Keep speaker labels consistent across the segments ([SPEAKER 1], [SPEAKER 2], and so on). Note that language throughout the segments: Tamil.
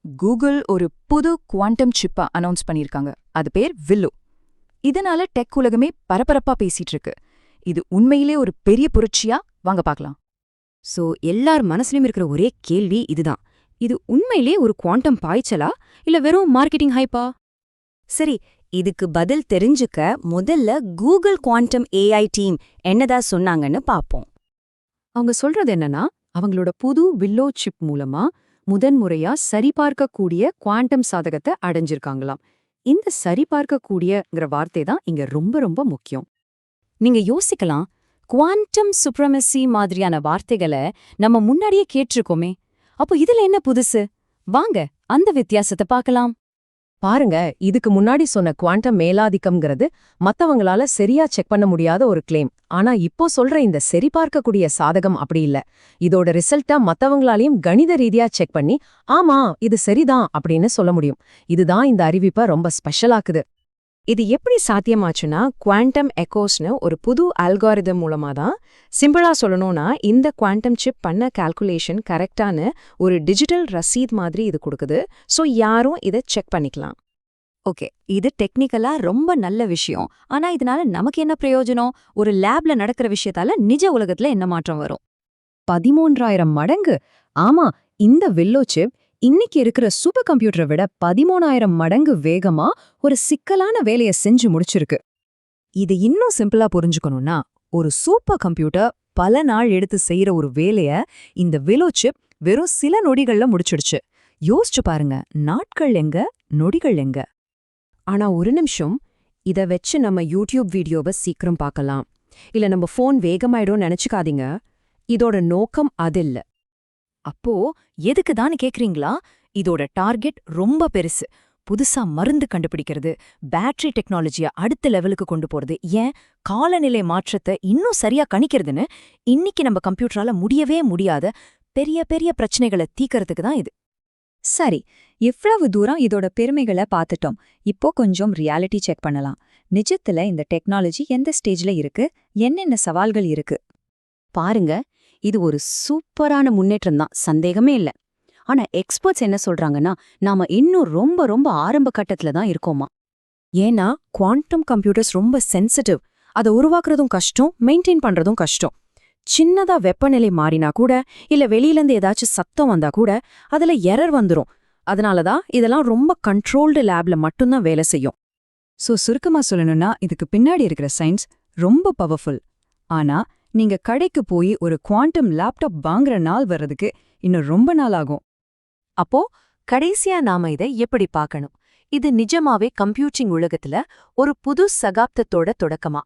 [SPEAKER 1] கூகுள் ஒரு புது குவாண்டம் சிப்பா அனௌன்ஸ் பண்ணியிருக்காங்க. அது பேர் வில்லோ. இதனால டெக் உலகமே பரபரப்பா பேசிட்டு இருக்கு. இது உண்மையிலே ஒரு பெரிய புரட்சியா? வாங்க பார்க்கலாம்.
[SPEAKER 2] சோ எல்லார் மனசுலயும் இருக்கிற ஒரே கேள்வி இதுதான். இது உண்மையிலே ஒரு குவாண்டம் பாய்ச்சலா இல்ல வெறும் மார்க்கெட்டிங் ஹைப்பா? சரி, இதுக்கு பதில் தெரிஞ்சுக்க முதல்ல கூகுள் குவாண்டம் ஏஐ டீம் என்னதா சொன்னாங்கன்னு பாப்போம்.
[SPEAKER 3] அவங்க சொல்றது என்னன்னா, அவங்களோட புது வில்லோ சிப் மூலமா முதன்முறையா சரிபார்க்கக்கூடிய குவாண்டம் சாதகத்தை அடைஞ்சிருக்காங்களாம். இந்த சரிபார்க்கக்கூடியங்கிற வார்த்தை தான் இங்க ரொம்ப ரொம்ப முக்கியம்.
[SPEAKER 2] நீங்க யோசிக்கலாம், குவாண்டம் சுப்ரமசி மாதிரியான வார்த்தைகளை நம்ம முன்னாடியே கேட்டிருக்கோமே, அப்போ இதுல என்ன புதுசு? வாங்க அந்த வித்தியாசத்தை பார்க்கலாம்.
[SPEAKER 4] பாருங்க, இதுக்கு முன்னாடி சொன்ன குவாண்டம் மேலாதிக்கம்ங்கிறது மத்தவங்களால சரியா செக் பண்ண முடியாத ஒரு கிளைம். ஆனா இப்போ சொல்ற இந்த சரிபார்க்கக்கூடிய சாதகம் அப்படி இல்ல. இதோட ரிசல்ட்டா மத்தவங்களாலையும் கணித ரீதியா செக் பண்ணி ஆமா இது சரிதான் அப்படின்னு சொல்ல முடியும். இதுதான் இந்த அறிவிப்பை ரொம்ப ஸ்பெஷலாக்குது.
[SPEAKER 3] இது எப்படி சாத்தியமாச்சுன்னா, குவாண்டம் எக்கோஸ்னு ஒரு புது அல்காரிதம் மூலமா தான். சிம்பிளா சொல்லணும்னா, இந்த குவாண்டம் சிப் பண்ண கால்குலேஷன் கரெக்டான ஒரு டிஜிட்டல் ரசீத் மாதிரி இது கொடுக்குது. ஸோ யாரும் இதை செக் பண்ணிக்கலாம்.
[SPEAKER 2] ஓகே, இது டெக்னிக்கலா ரொம்ப நல்ல விஷயம். ஆனா இதனால நமக்கு என்ன பிரயோஜனம்? ஒரு லேப்ல நடக்கிற விஷயத்தால நிஜ உலகத்துல என்ன மாற்றம் வரும்?
[SPEAKER 4] 13,000 மடங்கு. ஆமா, இந்த வில்லோ சிப் இன்னைக்கு இருக்கிற சூப்பர் கம்ப்யூட்டரை விட 13,000 மடங்கு வேகமா ஒரு சிக்கலான வேலையை செஞ்சு முடிச்சிருக்கு.
[SPEAKER 3] இது இன்னும் சிம்பிளா புரிஞ்சுக்கணும்னா, ஒரு சூப்பர் கம்ப்யூட்டர் பல நாள் எடுத்து செய்யற ஒரு வேலைய இந்த வில்லோ சிப் வெறும் சில நொடிகள்ல முடிச்சிடுச்சு. யோசிச்சு பாருங்க, நாட்கள் எங்க, நொடிகள் எங்க. ஆனா ஒரு நிமிஷம், இத வச்சு நம்ம யூடியூப் வீடியோவை சீக்கிரம் பார்க்கலாம், இல்ல நம்ம ஃபோன் வேகமாயிடும் நினைச்சுக்காதீங்க. இதோட நோக்கம் அதில்ல.
[SPEAKER 2] அப்போ எதுக்குதான்னு கேக்குறீங்களா? இதோட டார்கெட் ரொம்ப பெருசு. புதுசா மருந்து கண்டுபிடிக்கிறது, பேட்டரி டெக்னாலஜிய அடுத்த லெவலுக்கு கொண்டு போறது, ஏன் காலநிலை மாற்றத்தை இன்னும் சரியா கணிக்கிறதுன்னு இன்னைக்கு நம்ம கம்ப்யூட்டரால முடியவே முடியாத பெரிய பெரிய பிரச்சனைகளை தீக்கிறதுக்கு தான் இது.
[SPEAKER 5] சரி, இவ்வளவு தூரம் இதோட பெருமைகளை பார்த்துட்டோம். இப்போ கொஞ்சம் ரியாலிட்டி செக் பண்ணலாம். நிஜத்துல இந்த டெக்னாலஜி எந்த ஸ்டேஜ்ல இருக்கு, என்னென்ன சவால்கள் இருக்கு?
[SPEAKER 2] பாருங்க, இது ஒரு சூப்பரான முன்னேற்றம் தான், சந்தேகமே இல்ல. ஆனா எக்ஸ்பர்ட்ஸ் என்ன சொல்றாங்கன்னா, நாம இன்னும் ரொம்ப ரொம்ப ஆரம்ப கட்டத்துல தான் இருக்கோமா.
[SPEAKER 3] ஏன்னா குவாண்டம் கம்ப்யூட்டர்ஸ் ரொம்ப சென்சிட்டிவ். அதை உருவாக்குறதும் கஷ்டம், மெயின்டைன் பண்றதும் கஷ்டம். சின்னதா வெப்பநிலை மாறினா கூட, இல்ல வெளியிலேருந்து ஏதாச்சும் சத்தம் வந்தா கூட அதுல எரர் வந்துரும். அதனாலதான் இதெல்லாம் ரொம்ப கண்ட்ரோல்டு லேப்ல மட்டும்தான் வேலை செய்யும்.
[SPEAKER 5] சுருக்கமா சொல்லணும்னா, இதுக்கு பின்னாடி இருக்கிற சயின்ஸ் ரொம்ப பவர்ஃபுல். ஆனா நீங்க கடைக்கு போய் ஒரு குவாண்டம் லேப்டாப் வாங்குற நாள் வர்றதுக்கு இன்னும் ரொம்ப நாள் ஆகும்.
[SPEAKER 4] அப்போ கடைசியா நாம இதை எப்படி பார்க்கணும்? இது நிஜமாவே கம்ப்யூட்டிங் உலகத்துல ஒரு புது சகாப்தத்தோட தொடக்கமா?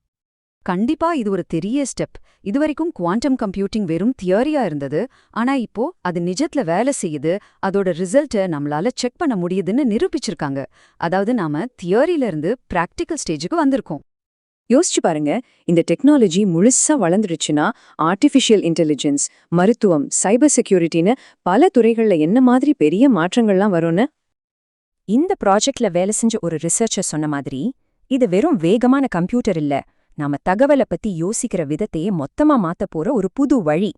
[SPEAKER 5] கண்டிப்பா இது ஒரு பெரிய ஸ்டெப். இதுவரைக்கும் குவாண்டம் கம்ப்யூட்டிங் வெறும் தியரியா இருந்தது. ஆனா இப்போ அது நிஜத்துல வேலை செய்யுது, அதோட ரிசல்ட்டை நம்மளால செக் பண்ண முடியுதுன்னு நிரூபிச்சிருக்காங்க. அதாவது நாம தியரியில இருந்து பிராக்டிக்கல் ஸ்டேஜுக்கு வந்திருக்கோம். யோசிச்சு பாருங்க, இந்த டெக்னாலஜி முழுசா வளர்ந்துருச்சுன்னா ஆர்டிஃபிஷியல் இன்டெலிஜென்ஸ், மருத்துவம், சைபர் செக்யூரிட்டின்னு பல துறைகள்ல என்ன மாதிரி பெரிய மாற்றங்கள்லாம் வரும்னு.
[SPEAKER 2] இந்த ப்ராஜெக்ட்ல வேலை செஞ்ச ஒரு ரிசர்ச்சர் சொன்ன மாதிரி, இது வெறும் வேகமான கம்ப்யூட்டர் இல்ல, நாம தகவலை பத்தி யோசிக்கிற விதத்தையே மொத்தமா மாத்த போற ஒரு புது வழி.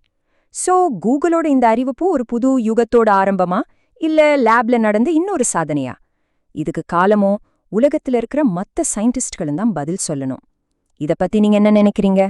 [SPEAKER 2] சோ கூகுளோட இந்த அறிவிப்பு ஒரு புது யுகத்தோட ஆரம்பமா, இல்ல லேப்ல நடந்து இன்னொரு சாதனையா? இதுக்கு காலமோ உலகத்துல இருக்கிற மத்த சயின்டிஸ்ட்களும் தான் பதில் சொல்லணும். இத பத்தி நீங்க என்ன நினைக்கிறீங்க?